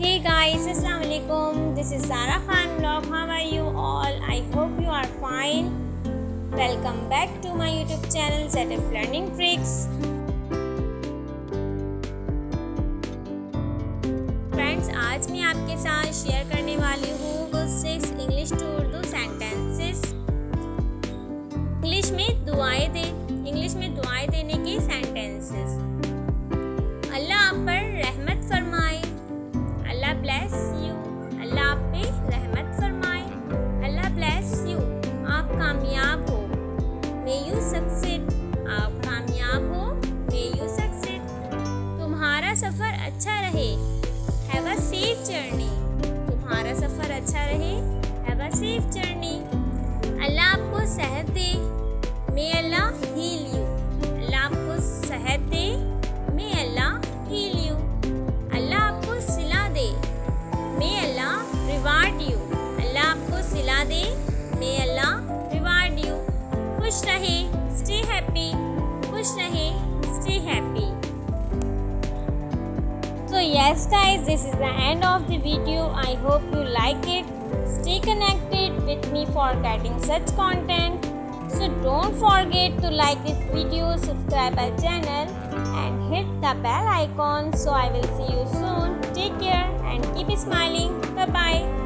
Hey guys, Assalamualaikum. This is Sara Khan vlog. How are you all? I hope you are fine. Welcome back to my YouTube channel ZF Learning Tricks. Friends, आज मैं आपके साथ share करने वाली हूँ वो 6 English to Urdu sentences. English में दुआएं देने के सेंटेंसेस। अल्लाह आप पर रहमत फरमाए, अल्लाह ब्लेस यू, अल्लाह आप पे रहमत फरमाए, अल्लाह ब्लेस यू, आप कामयाब हो, मे यू सक्सीड, आप कामयाब हो, मे यू सक्सीड, तुम्हारा सफ़र अच्छा रहे, हैव अ सेफ जर्नी, तुम्हारा सफ़र अच्छा रहे, हैव अ सेफ जर्नी, अल्लाह आपको सेहत दे, मे अल्लाह हील यू, अल्लाह आपको सेहत दे, मे अल्लाह हील यू, अल्लाह आपको सिला दे, मे अल्लाह रिवार्ड यू, अल्लाह आपको सिला दे, मे अल्लाह रिवार्ड यू, खुश रहे, स्टे हैप्पी, खुश रहे, stay happy. So yes guys, this is the end of the video. I hope you like it. Stay connected with me for getting such content. So don't forget to like this video, subscribe our channel and hit the bell icon. So I will see you soon. Take care and keep smiling. Bye bye.